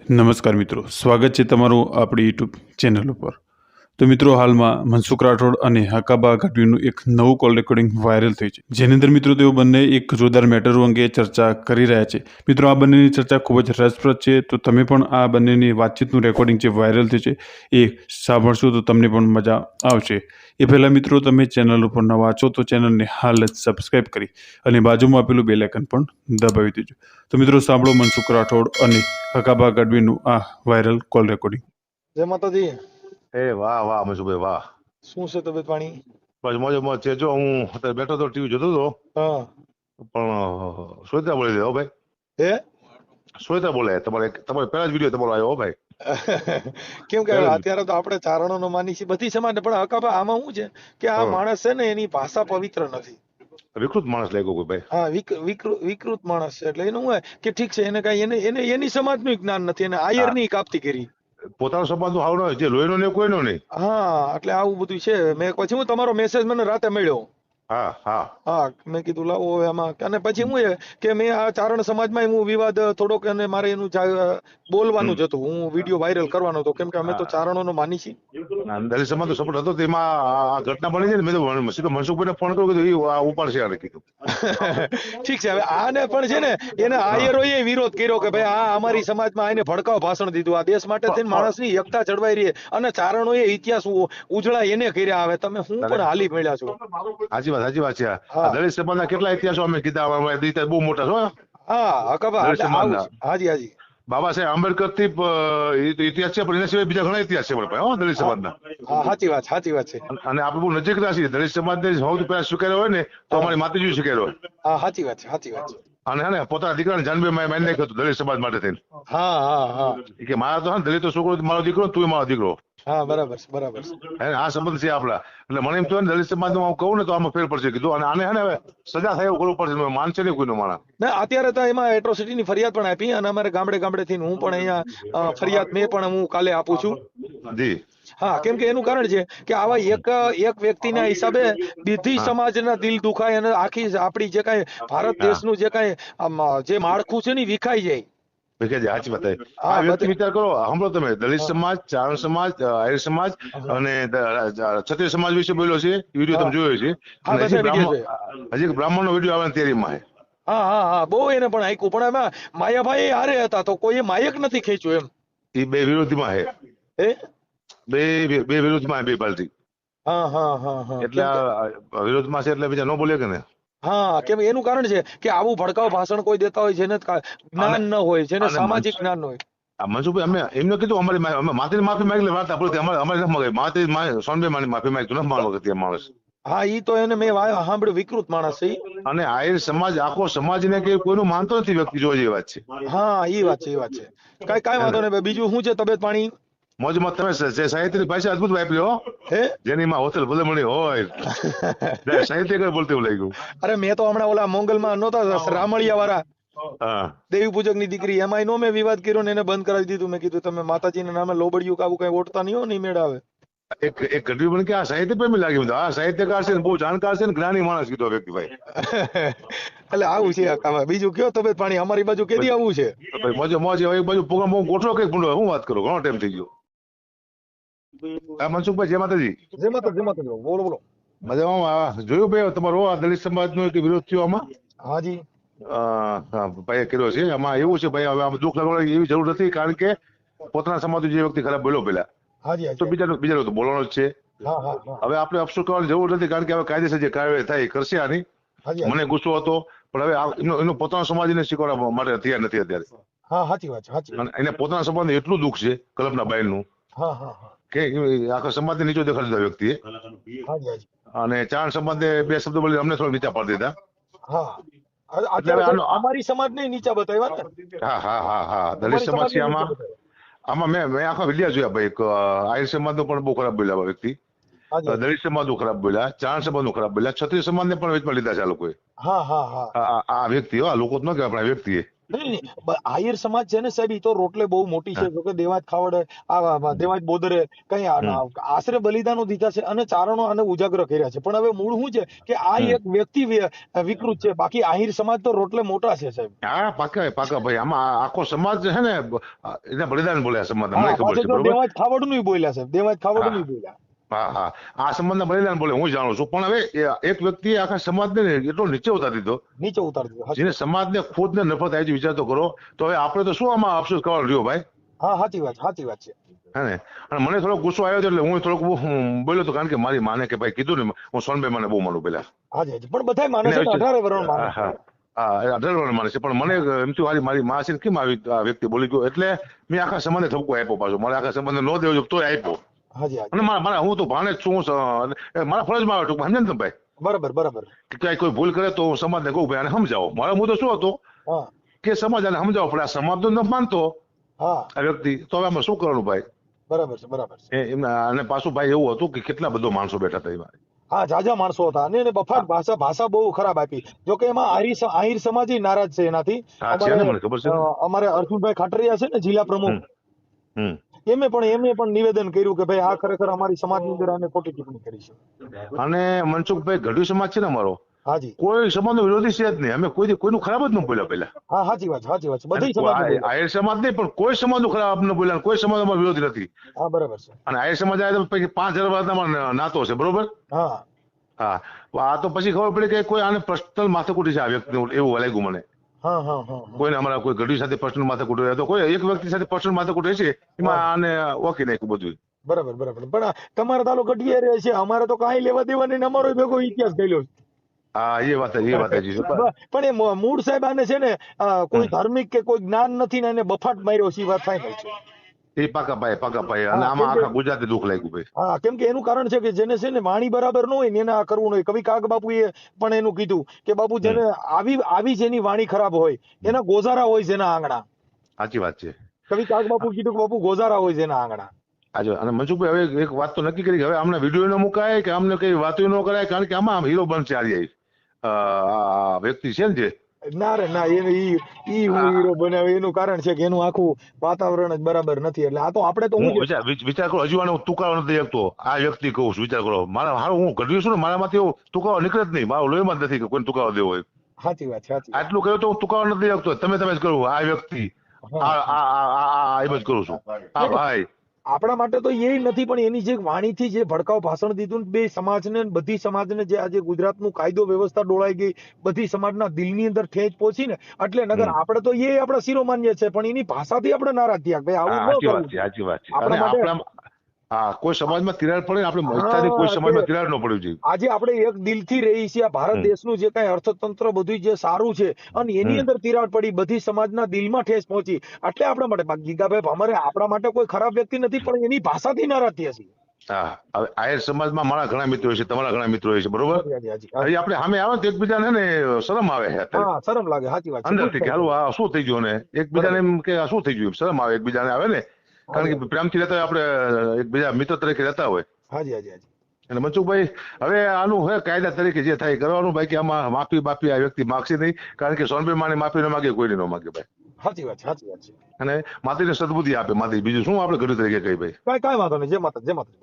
નમસ્કાર મિત્રો, સ્વાગત છે તમારું આપણી યુટ્યુબ ચેનલ ઉપર. તો મિત્રો, હાલમાં મનસુખ રાઠોડ અને હકાબા ગઢવીનું એક નવું કોલ રેકોર્ડિંગ વાયરલ થઈ છે, જેની અંદર મિત્રો તેઓ બંને એક જોરદાર મેટર અંગે ચર્ચા કરી રહ્યા છે. મિત્રો, આ બંનેની ચર્ચા ખૂબ જ રસપ્રદ છે, તો તમે પણ આ બંનેની વાતચીતનું રેકોર્ડિંગ જે વાયરલ થયું છે એ સાંભળશો તો તમને પણ મજા આવશે. એ પહેલાં મિત્રો, તમે ચેનલ ઉપર નવા છો તો ચેનલને હાલ જ સબસ્ક્રાઈબ કરી અને બાજુમાં આપેલું બેલ આઇકન પણ દબાવી દેજો. તો મિત્રો, સાંભળો મનસુખ રાઠોડ અને હકાબા ગઢવીનું આ વાયરલ કોલ રેકોર્ડિંગ. જય માતાજી. વાહ વાહ મનસુખભાઈ વાહ. શું છે તબિયત પાણી? બસ મોજે મોજ છે. જો હું અત્યારે બેઠો તો ટીવી જોતો હતો, હા. પણ શ્વેતા બોલી દે હો ભાઈ. હે? શ્વેતા બોલે. તમારે પહેલા જ વિડીયો તમારો આવ્યો હો ભાઈ. કેમ કે અત્યારે તો આપણે ચારણોનો માની છીએ બધી સમાજ, પણ હકાબા આમાં શું છે કે આ માણસ છે ને એની ભાષા પવિત્ર નથી. વિકૃત માણસ લાગ્યો કોઈ ભાઈ. હા, વિકૃત માણસ છે. એટલે એનું શું કે ઠીક છે, એને કઈ એને એની સમાજનું જ્ઞાન નથી, એને આયરની કાપતી કરી. પોતાનો સંબંધ હાવ ન જે લોહીનો નહીં કોઈનો નહીં. હા, એટલે આવું બધું છે. મેં પછી હું તમારો મેસેજ મને રાતે મળ્યો. હા હા હા, મેં કીધું લાવો એમાં. અને પછી હું કે મેં આ ચારણ સમાજમાં હું વિવાદ થોડોક, અને મારે એનું બોલવાનું જ હતું. હું વિડીયો વાયરલ કરવાનો હતો, કેમ કે અમે તો ચારણોનો માની છીએ. દલિત સમાજ તો સપોર્ટ હતો. તેમાં આ ઘટના બની છે ને, મેં તો સીધો મનસુખભાઈને ફોન કર્યો, કીધું આ ઉપાડશે આને કીધું. ઠીક છે. હવે આને પણ છે ને, એને આયરોએ વિરોધ કર્યો કે ભાઈ આ અમારી સમાજમાં આને ભડકાવ ભાષણ દીધું. આ દેશ માટે થઈને માણસની એકતા જળવાઈ રહી, અને ચારણોએ ઇતિહાસ ઉજળા એને કર્યા. હવે તમે હું પણ હાલી મળ્યા છો. સાચી વાત છે. આ દલિત સમાજના કેટલા ઇતિહાસો અમે કીધા, બહુ મોટા છો. હા, હકાબા. હાજી હાજી. બાબા સાહેબ આંબેડકર થી ઇતિહાસ છે, પણ એના સિવાય બીજા ઘણા ઇતિહાસ છે દલિત સમાજના. હા, સાચી વાત છે. અને આપણે બહુ નજીકના છીએ. દલિત સમાજને સૌથી પહેલા સ્વીકાર્યો હોય ને તો અમારી માતાજી સ્વીકાર્યો હોય. હા, સાચી વાત છે. અને પોતાના દીકરાને જાનબે મારી નાખ્યો હતો દલિત સમાજ માટે થઈને. હા. કે મારા તો દલિત છોકરો મારો દીકરો, તું મારો દીકરો. હા, બરાબર. આ સંબંધ છે આપડા. એટલે મને એમ થયું ને, દલિત સમાજ નું કહું ને તો આમાં ફેર પડશે કીધું. અને આને હવે સજા થાય એવું કરવું પડશે. માનશે નહીં કોઈનો માણસ. ના, અત્યારે તો એમાં એટ્રોસિટી ની ફરિયાદ પણ આપી, અને અમારે ગામડે થી હું પણ અહીંયા ફરિયાદ મેં પણ હું કાલે આપું છું. જી. હા, કેમ કે એનું કારણ છે કે આવા એક વ્યક્તિના હિસાબે બધી સમાજના દિલ દુખાય, અને આખી આપણી જે કાંઈ ભારત દેશનું જે કાંઈ જે માળખું છે ને વિખાઈ જાય. સાચી વાત. આ વ્યક્તિ વિચાર કરો, સાંભળો તમે, દલિત સમાજ, ચારણ સમાજ, આહિર સમાજ અને ક્ષત્રિય સમાજ વિશે બોલ્યો છે. વિડીયો તમે જોયો છે. હજી બ્રાહ્મણ નો વિડીયો આવવાની તૈયારીમાં છે. હા, બહુ એને પણ આંક્યું, પણ એમાં માયાભાઈ હારે હતા તો કોઈ માયક નથી ખેંચ્યું એમ. એ બે વિરોધીમાં છે. બે વિરોધમાં બે પાર્ટી. હા. એટલે વિરોધમાં છે, એટલે બીજા ન બોલે કે ને. હા, કેમ એનું કારણ છે કે આવું ભડકાવ ભાષણ કોઈ દેતા હોય જેને જ્ઞાન ન હોય, જેને સામાજિક જ્ઞાન ન હોય. મનસુખભાઈ, અમે એમને કીધું અમારી માતાની માફી માંગી વાત આપણે અમારે માતા સોનભાઈ માફી માંગી ન માનવા માણસ. હા, ઈ તો એને મેં સાંભળ્યું, વિકૃત માણસ છે. અને આહિર સમાજ આખો સમાજને કે કોઈનું માનતો નથી વ્યક્તિ, જોઈ એ વાત છે. હા, એ વાત છે. કઈ વાંધો નહીં. બીજું શું છે તબિયત પાણી? મોજમાં. તમે સાહિત્યની ભાષા અદભુત વાપરી હો. જેની માં હોતલ ભલે હોય સાહિત્યકાર બોલતે એવું લાગ્યું. અરે, મેં તો હમણાં ઓલા મોંગલમાં નહોતા રામળિયા વાળા દેવી પૂજક ની દીકરી, એમાં નો મેં વિવાદ કર્યો ને એને બંધ કરાવી દીધું. મેં કીધું તમે માતાજીના નામે લોબડિયું કાવું કઈ ઓટતા નહીં હો, નહીં મેળાવે. એક ગઢવી બન કે આ સાહિત્ય પ્રેમી લાગ્યું. આ સાહિત્યકાર છે, બહુ જાણકાર છે ને જ્ઞાની માણસ કીધો વ્યક્તિ ભાઈ. એટલે આવું છે. બીજું કયો તબિયત પાણી? અમારી બાજુ કેદી આવું છે? મોજે મોજ. એક બાજુ પ્રોગ્રામ ગોઠવો કઈ ભૂંડો. હું વાત કરું, ઘણો ટાઈમ થઈ ગયો. મનસુખભાઈ, જય માતાજી. જય માતાજી. બોલો. મજામાં. જોયું ભાઈ તમારો આ દલિત સમાજ નો એક વિરોધ થયો આમાં? હાજી. ભાઈ કર્યો છે. આમાં એવું છે ભાઈ, હવે આમાં દુઃખ લાગવાની એવી જરૂર નથી, કારણ કે પોતાના સમાજ જે વ્યક્તિ ખરાબ બોલ્યો પેલા, તો બીજાનો તો બોલવાનો જ છે. હવે આપણે અફસોસ કરવાની જરૂર નથી, કારણ કે હવે કાયદેસર જે કાર્યવાહી થાય કરશે આની. મને ગુસ્સો હતો, પણ હવે એનો પોતાનો સમાજને શીખવાડવા માટે તૈયાર નથી અત્યારે. સાચી વાત. એને પોતાના સમાજને એટલું દુઃખ છે કલ્પના બાઈલનું કે આખા સમાજને નીચો દેખાડી દીધા વ્યક્તિએ. અને ચારણ સમાજને બે શબ્દો બોલી અમને થોડા નીચા પાડી દીધા. અમારી સમાજ ને નીચા બતાવ્યા. હા. દલિત સમાજ છે આમાં મેં આખા વિડિયા જોયા ભાઈ. આહિર સમાજ નો પણ બહુ ખરાબ બોલ્યા વ્યક્તિ, દલિત સમાજ નું ખરાબ બોલ્યા, ચારણ સમાજ નું ખરાબ બોલ્યા, ક્ષત્રિય સમાજ ને પણ વેચમાં લીધા છે આ લોકોએ. આ વ્યક્તિ, આ લોકો જ ન કહેવાય, આપણા વ્યક્તિએ. નહીં, આહિર સમાજ છે ને સાહેબ, ઈ તો રોટલે બહુ મોટી છે. જો કે દેવાજ ખાવડે, દેવાજ બોદરે કઈ આશરે બલિદાનો દીધા છે અને ચારણો આને ઉજાગર કર્યા છે. પણ હવે મૂળ શું છે કે આ એક વ્યક્તિ વિકૃત છે, બાકી આહિર સમાજ તો રોટલે મોટા છે સાહેબ. હા પાકા ભાઈ, આમાં આખો સમાજ છે ને એને બલિદાન બોલ્યા સમાજ, મને ખબર છે. બરોબર, દેવાજ ખાવડ નું બોલ્યા સાહેબ, દેવાજ ખાવડ નું બોલ્યા. હા, આ સંબંધના બલિદાન બોલે હું જાણું છું. પણ હવે એક વ્યક્તિએ આખા સમાજને એટલો નીચે ઉતારી દીધો, જેને સમાજને ખુદને નફરત આવી વિચાર તો કરો. તો હવે આપણે તો શું આમાં અફસોસ કરવાનો રહ્યો ભાઈ? હા, સાચી વાત છે. હે ને? અને મને થોડો ગુસ્સો આવ્યો એટલે હું થોડોક બોલ્યો તો, કારણ કે મારી માને કે ભાઈ કીધું ને, હું સોનભાઈ મને બહુ માનું પેલા. હાજી, પણ બધા માને છે, 18 વર્ષ માને. હા, 18 વર્ષ માને છે. પણ મને એમ થયું મારી મા છે કેમ આવી આ વ્યક્તિ બોલી ગયો, એટલે મેં આખા સંબંધને ઠપકો આપ્યો પાછો. મારે આખા સંબંધને ન દેવો તોય આપ્યો. અને મારા હું તો ભાણે જ છું, મારા ફરજમાં આવે ટૂંકમાં, સમજે ને ભાઈ? બરાબર. કે ક્યાંય કોઈ ભૂલ કરે તો હું સમાજને કહું ભાઈ આને સમજાવો. મારો મુદ્દો શું હતો કે સમાજ આને સમજાવો, પણ આ સમાજ ન માનતો આ વ્યક્તિ, તો હવે આમાં શું કરવાનું ભાઈ? બરાબર છે. અને પાછું ભાઈ એવું હતું કે કેટલા બધો માણસો બેઠા હતા એમાં. હા, જાજા માણસો હતા અને બફાટ ભાષા બહુ ખરાબ આપી. જો કે એમાં આહિર સમાજ નારાજ છે એનાથી. મને ખબર છે. અમારે અર્જુનભાઈ ખાટરિયા છે ને, જિલ્લા પ્રમુખ, એમે પણ નિવેદન કર્યું કે ભાઈ આ ખરેખર અમારી સમાજની અંદર આને ખોટી ટિપ્પણી કરી છે. અને મનસુખભાઈ, ગઢવી સમાજ છે ને અમારો, હાજી, કોઈ સમાજનો વિરોધી છે જ નહીં. અમે કોઈનું ખરાબ જ ન બોલ્યા પેલા. હા, સાચી વાત છે. બધી સમાજ, આહિર સમાજ નહીં, પણ કોઈ સમાજનું ખરાબ ન બોલ્યા, કોઈ સમાજ અમારો વિરોધી નથી. હા, બરાબર છે. અને આહિર સમાજ આવ્યા પછી 5000 વર્ષ નાતો છે, બરોબર? હા, આ તો પછી ખબર પડી કે કોઈ આને પર્સનલ માથાકૂટી છે આ વ્યક્તિ, એવું લાગ્યું મને. કોઈને અમારા કોઈ ગઢવી સાથે પર્સનલ માથાકૂટ હોય તો કોઈ એક વ્યક્તિ સાથે પર્સનલ માથાકૂટ છે, એમાં આને ઓકી નાખ્યું બધું. બરાબર. પણ તમારે તાલો ગઢવી રહે છે, અમારે તો કાંઈ લેવા દેવા નહીં, અમારો ભેગો ઇતિહાસ ગયેલો. હા, એ વાત છે. પણ એ મૂળ સાહેબ આને છે ને કોઈ ધાર્મિક કે કોઈ જ્ઞાન નથી ને એને બફાટ માર્યો છે, વાત ફાઈનલ છે. એ પાકા ભાઈ. અને આમાં આખા ગુજરાતે દુઃખ લાગ્યું ભાઈ. હા, કેમ કે એનું કારણ છે કે જેને છે ને વાણી બરાબર ન હોય ને એને આ કરવું નહીં. કવિ કાગ બાપુએ પણ એનું કીધું કે બાપુ જેને આવી જેની વાણી ખરાબ હોય એના ગોઝારા હોય જેના આંગણા. સાચી વાત છે. કવિ કાગ બાપુ કીધું કે બાપુ ગોઝારા હોય જેના આંગણા. અને મનસુખભાઈ, હવે એક વાત તો નક્કી કરી કે હવે આમને વિડીયો ન મુકાય કે આમને કઈ વાતો ન કરાય, કારણ કે આમાં હીરો બનશે આ વ્યક્તિ છે ને જે. ના ઈ હીરો બનાવે એનું કારણ છે કે એનું આખું વાતાવરણ જ બરાબર નથી. એટલે આ તો આપણે તો વિચાર કરો, હજુ આનો તુકારો નથી શકતો આ વ્યક્તિ, કહું છું વિચાર કરો. હું ગઢવી છું ને, મારામાંથી એવો તુકારો નીકળે જ નહીં, મારો લોહીમાં જ નથી કે કોઈ તુકારો દેવો હોય. સાચી વાત. આટલું કહ્યું તો હું તુકારો નથી શકતો. તમે જ કરું આ વ્યક્તિ, એમ જ કરું છું. હા ભાઈ, આપણા માટે તો એ નથી, પણ એની જે વાણીથી જે ભડકાવ ભાષણ દીધું બે સમાજને, બધી સમાજને જે આજે ગુજરાતનું કાયદો વ્યવસ્થા ડોળાઈ ગઈ, બધી સમાજના દિલની અંદર ઠેચ પહોંચી ને, એટલે નગર આપણે તો એ આપણા શિરોમાન્ય છે, પણ એની ભાષાથી આપણે નારાજ થયા. ભાઈ આવું ન કરવું. સાચી વાત છે. કોઈ સમાજમાં તિરાડ પડે, આપણે કોઈ સમાજમાં તિરાડ ન પડવી જોઈએ. આજે આપણે એક દિલથી રહી છીએ. આ ભારત દેશનું જે કઈ અર્થતંત્ર બધું જે સારું છે અને એની અંદર તિરાડ પડી, બધી સમાજના દિલમાં ઠેસ પહોંચી, એટલે આપણા માટે ગીગાભાઈ અમારે આપણા માટે કોઈ ખરાબ વ્યક્તિ નથી, પણ એની ભાષાથી નારાજ થયા છીએ. હા, હવે આહિર સમાજમાં મારા ઘણા મિત્રો છે, તમારા ઘણા મિત્રો છે, બરોબર? આપણે સામે આવે તો એકબીજાને ને શરમ આવે. શરમ લાગે. સાચી વાત. અંદરથી કે હાલું આ શું થઈ ગયું, ને એકબીજાને એમ કે શું થઈ ગયું, શરમ આવે એકબીજાને આવે ને, કારણ કે પ્રેમથી રહેતા હોય, આપણે એકબીજા મિત્ર તરીકે રહેતા હોય. હાજી. અને મનસુખભાઈ, હવે આનું હવે કાયદા તરીકે જે થાય કરવાનું ભાઈ, કે આમાં માફી આ વ્યક્તિ માગશે નહીં, કારણ કે સોનભાઈ માને માફી ન માગે, કોઈને ન માગે ભાઈ. સાચી વાત છે. અને માતાજીને સદબુદ્ધિ આપે માતાજી, બીજું શું આપણે ઘર તરીકે કહી ભાઈ. કાંઈ વાંધો નહીં. જય માતા.